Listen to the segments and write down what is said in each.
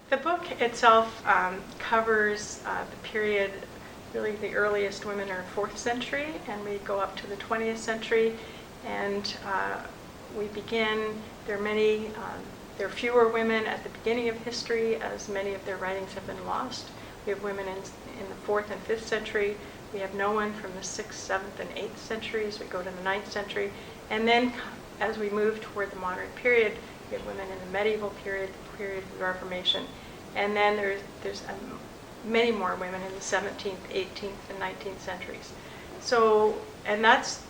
The book itself covers the period, really the earliest women are 4th century, and we go up to the 20th century, and we begin, there are fewer women at the beginning of history, as many of their writings have been lost. We have women in the 4th and 5th century. We have no one from the 6th, 7th, and 8th centuries. We go to the 9th century. And then as we move toward the modern period, we have women in the medieval period, the period of the Reformation. And then there's many more women in the 17th, 18th, and 19th centuries. So, and that's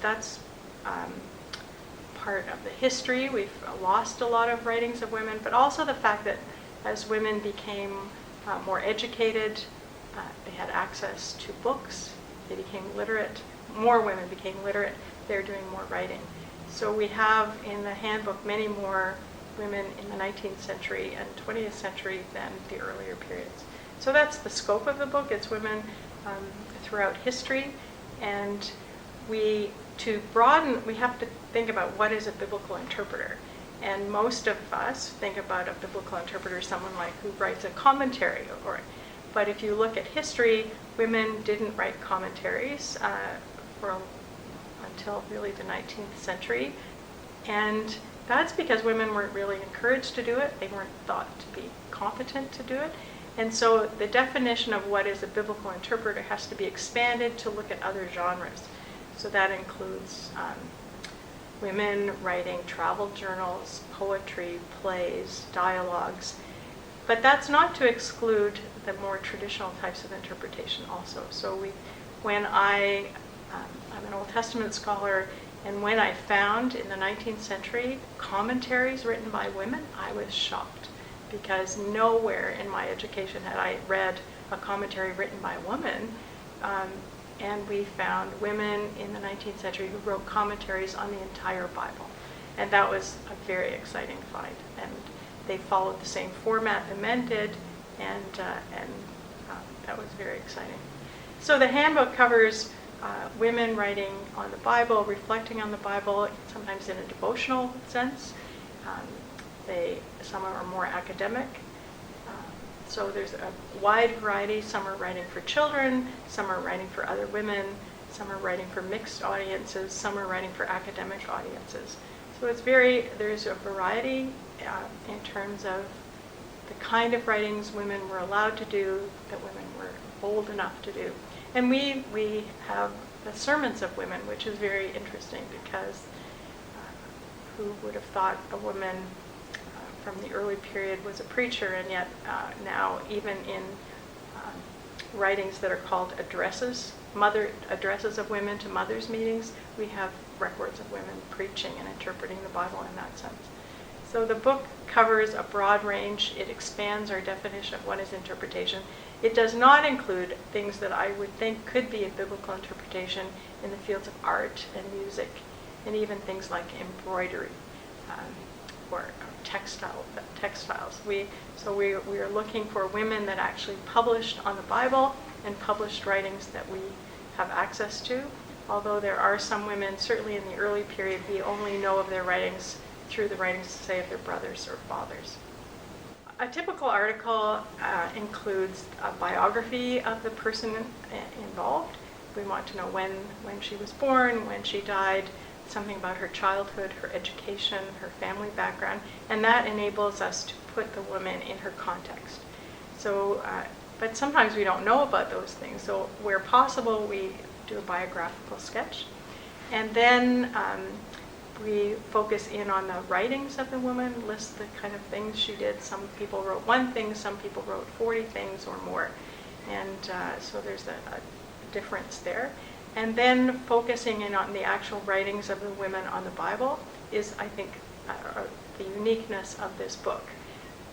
part of the history. We've lost a lot of writings of women, but also the fact that as women became more educated, they had access to books, they became literate, more women became literate, they're doing more writing. So we have in the handbook many more women in the 19th century and 20th century than the earlier periods. So that's the scope of the book. It's women throughout history, and to broaden, we have to think about what is a biblical interpreter. And most of us think about a biblical interpreter, someone like who writes a commentary. But if you look at history, women didn't write commentaries until really the 19th century. And that's because women weren't really encouraged to do it. They weren't thought to be competent to do it. And so the definition of what is a biblical interpreter has to be expanded to look at other genres. So that includes women writing travel journals, poetry, plays, dialogues. But that's not to exclude the more traditional types of interpretation also. So I'm an Old Testament scholar, and when I found in the 19th century commentaries written by women, I was shocked, because nowhere in my education had I read a commentary written by a woman. And we found women in the 19th century who wrote commentaries on the entire Bible. And that was a very exciting find. And they followed the same format the men did, and that was very exciting. So the handbook covers women writing on the Bible, reflecting on the Bible, sometimes in a devotional sense. Some are more academic. So there's a wide variety. Some are writing for children, some are writing for other women, some are writing for mixed audiences, some are writing for academic audiences. So there's a variety in terms of the kind of writings women were allowed to do, that women were bold enough to do. And we have the sermons of women, which is very interesting, because who would have thought a woman from the early period was a preacher, and yet now even in writings that are called addresses of women to mothers' meetings, we have records of women preaching and interpreting the Bible in that sense. So the book covers a broad range. It expands our definition of what is interpretation. It does not include things that I would think could be a biblical interpretation in the fields of art and music, and even things like embroidery or textiles. We are looking for women that actually published on the Bible and published writings that we have access to. Although there are some women, certainly in the early period, we only know of their writings through the writings, say, of their brothers or fathers. A typical article includes a biography of the person involved. We want to know when she was born, when she died, something about her childhood, her education, her family background, and that enables us to put the woman in her context. So, but sometimes we don't know about those things. So where possible, we do a biographical sketch. And then we focus in on the writings of the woman, list the kind of things she did. Some people wrote one thing, some people wrote 40 things or more. And so there's a difference there. And then focusing in on the actual writings of the women on the Bible is, I think, the uniqueness of this book.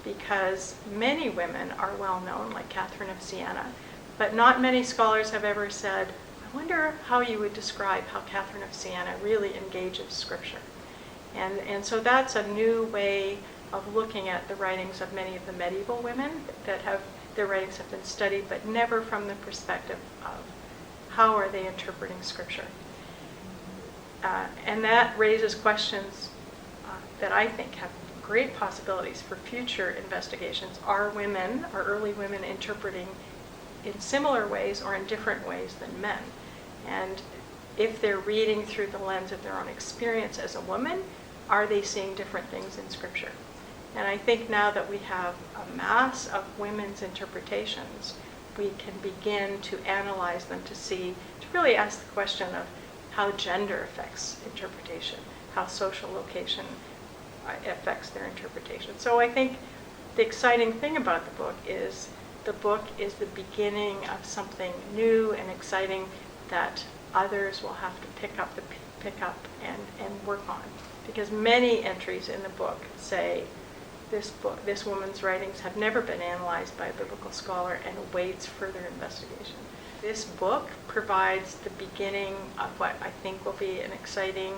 Because many women are well known, like Catherine of Siena, but not many scholars have ever said, I wonder how you would describe how Catherine of Siena really engages Scripture. And so that's a new way of looking at the writings of many of the medieval women that their writings have been studied, but never from the perspective of how are they interpreting Scripture. And that raises questions that I think have great possibilities for future investigations. Are early women interpreting in similar ways or in different ways than men? And if they're reading through the lens of their own experience as a woman, are they seeing different things in Scripture? And I think now that we have a mass of women's interpretations, we can begin to analyze them to really ask the question of how gender affects interpretation, how social location affects their interpretation. So I think the exciting thing about the book is the beginning of something new and exciting that others will have to pick up and work on. Because many entries in the book say this woman's writings have never been analyzed by a biblical scholar and awaits further investigation. This book provides the beginning of what I think will be an exciting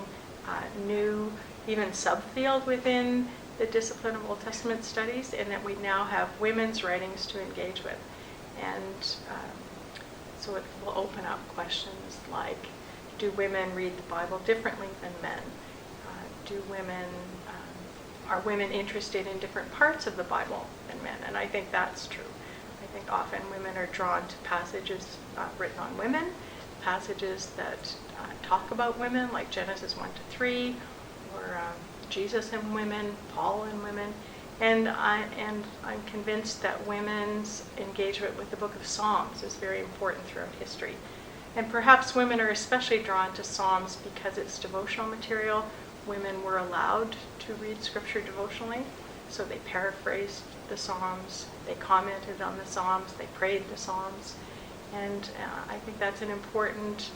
new even subfield within the discipline of Old Testament studies, in that we now have women's writings to engage with. And so it will open up questions like, do women read the Bible differently than men? Are women interested in different parts of the Bible than men? And I think that's true. I think often women are drawn to passages written on women, passages that talk about women, like Genesis 1-3, or Jesus and women, Paul and women. And I'm convinced that women's engagement with the book of Psalms is very important throughout history. And perhaps women are especially drawn to Psalms because it's devotional material. Women were allowed to read Scripture devotionally, so they paraphrased the Psalms, they commented on the Psalms, they prayed the Psalms. And I think that's an important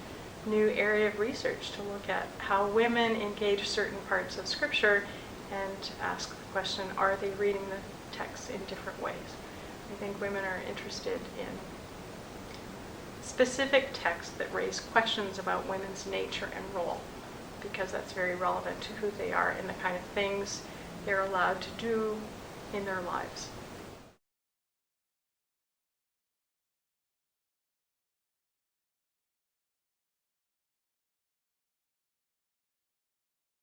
new area of research to look at how women engage certain parts of Scripture and ask the question, are they reading the text in different ways? I think women are interested in specific texts that raise questions about women's nature and role, because that's very relevant to who they are and the kind of things they're allowed to do in their lives.